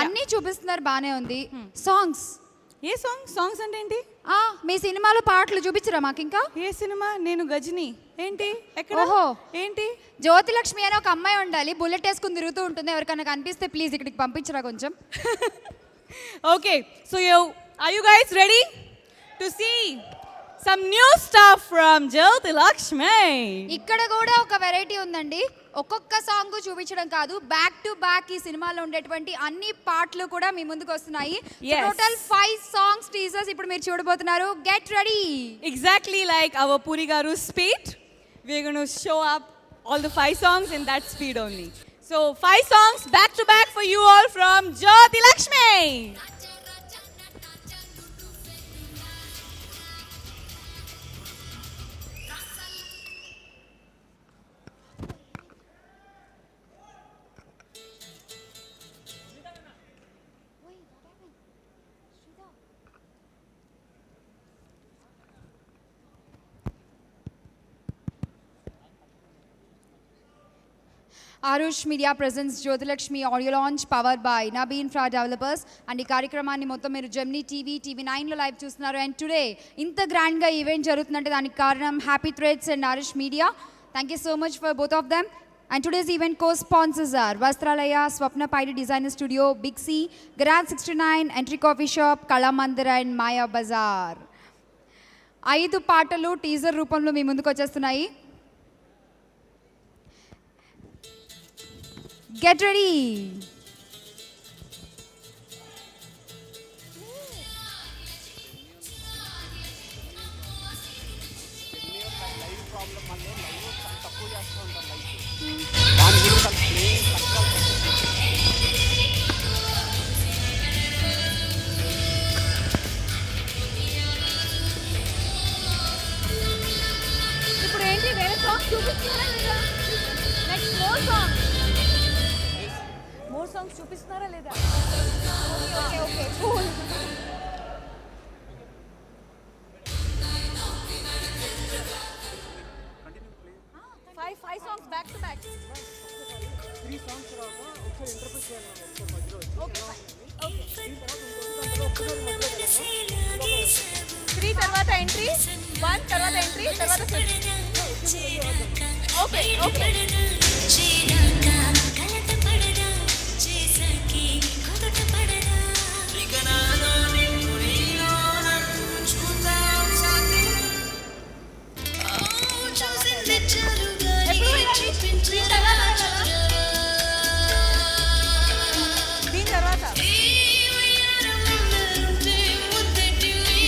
అన్నీ చూపిస్తున్నారు, బానే ఉంది. సాంగ్స్ ఏ సాంగ్స్ అంటే ఏంటి? మీ సినిమాలో పాటలు చూపించరా మాకు ఇంకా? ఏ సినిమా? నేను గజని. ఏంటి? ఎక్కడ? ఓహో, ఏంటి? జ్యోతిలక్ష్మి అని ఒక అమ్మాయి ఉండాలి, బుల్లెట్ వేసుకుని తిరుగుతూ ఉంటుంది. ఎవరికైనా కనిపిస్తే ప్లీజ్ ఇక్కడికి పంపించరా కొంచెం. Okay, so are you guys ready to see some new stuff from Jyotilakshmi? ఇక్కడ కూడా ఒక వెరైటీ ఉందండి. ఒక్కొక్క సాంగ్ చూపించడం కాదు, బ్యాక్ టు బ్యాక్ ఈ సినిమాలో ఉండేటువంటి అన్ని పాటలు కూడా మీ ముందుకు వస్తున్నాయి. టోటల్ 5 సాంగ్స్ టీజర్స్ ఇప్పుడు మీరు చూడబోతున్నారు. Get ready. Exactly like our Puri Garu speed, we're going to show up all the 5 songs in that speed only. So 5 songs back to back for you all from Jyotilakshmi. Aarush media presents Jyotilakshmi audio launch powered by Nabi infra developers. And ఈ కార్యక్రమాన్ని మొత్తం మీరు Gemini TV 9లో live చూస్తున్నారు. And today ఇంత గ్రాండ్గా event జరుగుతుందంటే దానికి కారణం happy threads and Aarush media. Thank you so much for both of them. And today's event co-sponsors are Vastralaya, Swapna Pilot Designer Studio, Big C, Garage 69, Entry Coffee Shop, Kala Mandir and Maya Bazaar. 5 పాటలు teaser రూపంలో మీ ముందుకు వచ్చేస్తున్నాయి. Get ready. ఇప్పుడు ఏంటి వేరే song చూపిస్తున్నారా లేదా? Next more songs చూపిస్తున్నారా లేదా? Okay okay cool. Five songs back to back. 3 songs తర్వాత ఒకసారి ఇంటర్ప్రెట్ చేయాలి. Okay. 3 తర్వాత ఎంట్రీ, 1 తర్వాత ఎంట్రీ, తర్వాత ఓకే ఓకే. దీని తర్వాత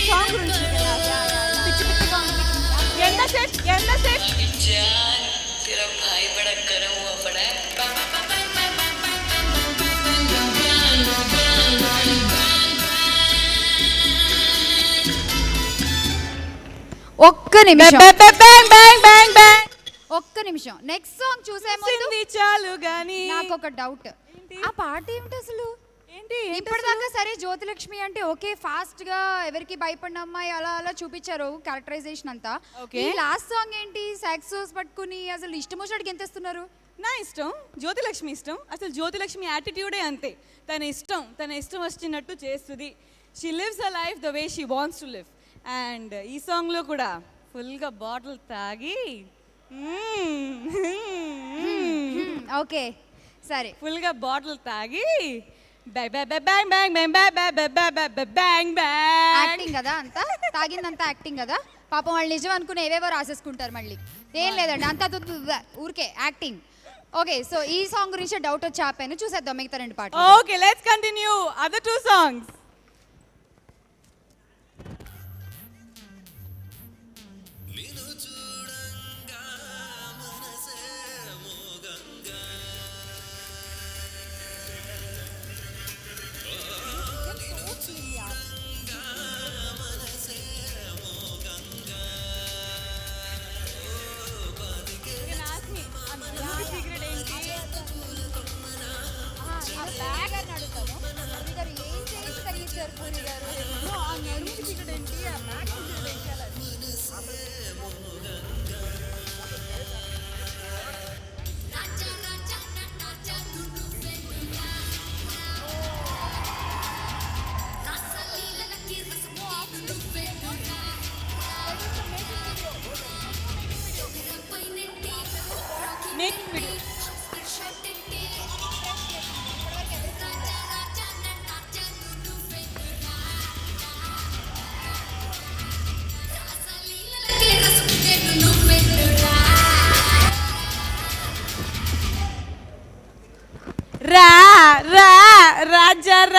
సాంగ్ గురించి పిచ్చి పిచ్చిగా ఉంది. ఎంత సెట్ तेरा भाई बड़ा गर्म हुआ पड़ा है. ఒక్క నిమిషం. ఒక్క నిమిషం. నెక్స్ట్ సాంగ్ చూసే ముందు చాలు గాని నాకు ఒక డౌట్. ఆ పాట ఏమిటి అసలు? ఏంటి? ఇప్పటిదాకా సరే జ్యోతిలక్ష్మి అంటే ఓకే, ఫాస్ట్ గా ఎవరికి భయపడిన అమ్మాయి అలా అలా చూపించారు క్యారెక్టరైజేషన్ అంతా. ఈ లాస్ట్ సాంగ్ ఏంటి? సాక్సోస్ పట్టుకుని అసలు ఇష్టం వచ్చినట్టు గెంతేస్తున్నారు. నా ఇష్టం, జ్యోతిలక్ష్మి ఇష్టం. అసలు జ్యోతిలక్ష్మి యాటిట్యూడే అంతే. తన ఇష్టం వచ్చినట్టు చేస్తుంది. She lives a life the way she wants to live. And ఈ సాంగ్లో కూడా ఫుల్గా బాటిల్ తాగి ఓకే సరే, ఫుల్గా బాటిల్ తాగి bang bang bang bang bang bang acting కదా అంతా, తాగిందంతా యాక్టింగ్ కదా. పాపం వాళ్ళు నిజం అనుకుని ఏవేవో రాసేసుకుంటారు మళ్ళీ. ఏం లేదండి, అంతా ఊరికే యాక్టింగ్. ఓకే, సో ఈ సాంగ్ గురించి డౌట్ వచ్చి ఆపాను. చూసేద్దాం మిగతా 2 పాటలు. Okay, let's continue other 2 songs. Bag అని అడుగుతాను. ఏం చేయిస్తారు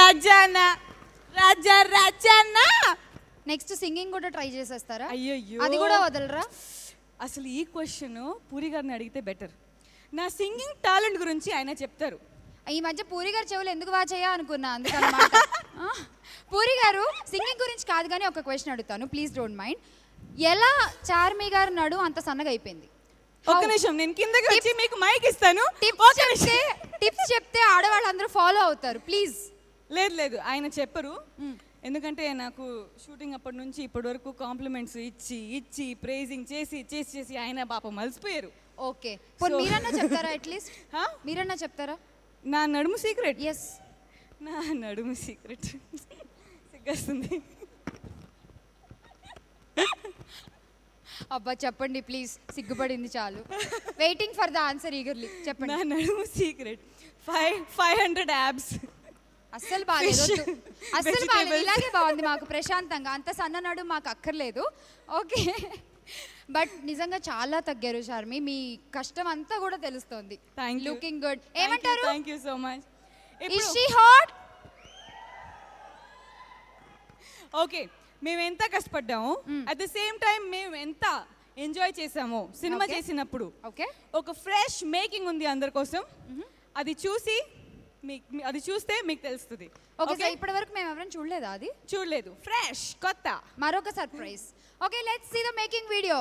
రాజానా రాజానా. నెక్స్ట్ సింగింగ్ కూడా ట్రై చేసేస్తారా? అయ్యయ్యో. అది కూడా వదలరా? అసలు ఈ క్వశ్చన్ పూరి గారిని అడిగితే బెటర్. నా సింగింగ్ టాలెంట్ గురించి ఆయన చెప్తారు. ఈ మధ్య పూరి గారు చెవులు ఎందుకు వాచేయా అనుకున్నా, అందుకన్నమాట. పూరి గారు సింగింగ్ గురించి కాదు కానీ ఒక క్వశ్చన్ అడుగుతాను, ప్లీజ్ డోంట్ మైండ్. ఎలా చార్మి గారు నడు అంత సన్నగా అయిపోయింది? ఒక్క నిమిషం, నేను కిందకి వచ్చి మీకు మైక్ ఇస్తాను. టిప్స్ చెప్తే ఆడవాళ్ళందరూ ఫాలో అవుతారు, ప్లీజ్. లేదు ఆయన చెప్పరు. ఎందుకంటే నాకు షూటింగ్ అప్పటి నుంచి ఇప్పటి వరకు కాంప్లిమెంట్స్ ఇచ్చి ప్రైజింగ్ చేసి ఆయన పాపం మలిసిపోయారు. ఓకే, మీరన్నా చెప్తారా? అట్లీస్ట్ మీరన్నా చెప్తారా? నా నడుము సీక్రెట్. ఎస్, నా నడుము సీక్రెట్. సిగ్గేస్తుంది. అబ్బా చెప్పండి ప్లీజ్, సిగ్గుపడింది చాలు. Waiting for the answer eagerly, చెప్పండి. నా నడుము సీక్రెట్ 500 abs. అస్సలు బాగాలేదు, అస్సలు బాగాలేదు. ఇలాగే బాగుంది మాకు ప్రశాంతంగా, అంత సన్న నడు మాకు అక్కర్లేదు. ఓకే, బట్ నిజంగా చాలా తగ్గారు చార్మి, మీ కష్టం అంతా కూడా తెలుస్తోంది. Looking good. ఏమంటారు? Thank you so much. Is she hot? Okay, మేము ఎంత కష్టపడ్డాము, అట్ ద సేమ్ టైం మేము ఎంత ఎంజాయ్ చేసామో సినిమా చేసినప్పుడు. ఓకే, ఒక ఫ్రెష్ మేకింగ్ ఉంది అందరి కోసం. అది చూస్తే మీకు తెలుస్తుంది. ఓకే, ఇప్పటి వరకు మేము ఎవరైనా చూడలేదా? అది చూడలేదు, ఫ్రెష్ కొత్త మరొక surprise. Okay, let's see the making video.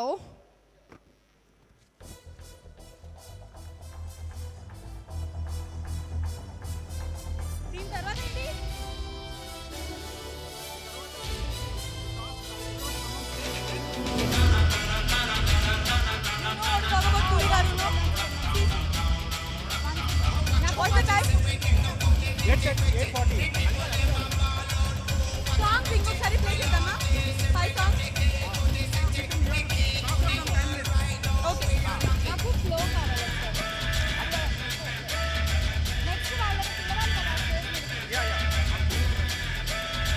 దీని తర్వాత ఏంటి? What's the time? 8:40. Songs ఇంకొకసారి ప్లే చేద్దామా? 5 songs. ఓకే, నాకు ఫ్లో కావాలి. నెక్స్ట్ వాళ్ళకి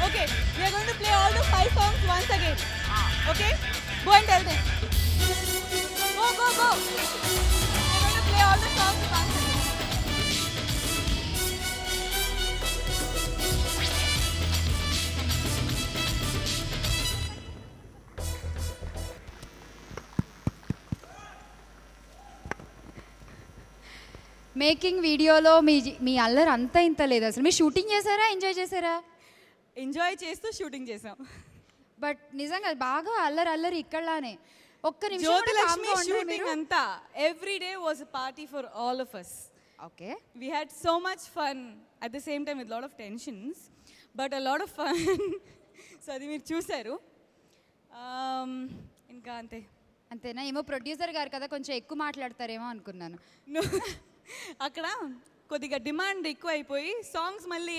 okay, we are going to play all the 5 songs once again. Okay, go and tell them. Go. We are going to play all the songs once again. Making వీడియోలో మీ అల్లరి అంతా ఇంత లేదు అసలు. మీరు షూటింగ్ చేశారా, ఎంజాయ్ చేశారా? ఎంజాయ్ చేస్తూ షూటింగ్ చేసాం. బట్ నిజంగా బాగా అల్లరి ఇక్కడలానే. ఒక్క నిమిషం జ్యోతిలక్ష్మి షూటింగ్ అంతా every day was a party for all of us. Okay, We had so much fun at the same time with lot of tensions, but a lot of fun. So అది మీరు చూశారు. ఇంకా అంతేనా? ఏమో ప్రొడ్యూసర్ గారు కదా, కొంచెం ఎక్కువ మాట్లాడతారేమో అనుకున్నాను. అక్కడ కొద్దిగా డిమాండ్ ఎక్కువ అయిపోయి సాంగ్స్ మళ్ళీ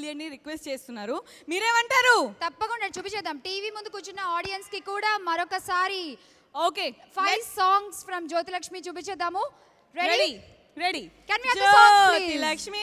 ఏంటి రిక్వెస్ట్ చేస్తున్నారు. మీరేమంటారు? తప్పకుండా చూపించేద్దాం టీవీ ముందు కూర్చున్న ఆడియన్స్ కి కూడా మరొకసారి. ఓకే, 5 songs ఫ్రమ్ జ్యోతిలక్ష్మి చూపించేద్దాము. Ready? Ready. Can we have the songs, please? Jyothilakshmi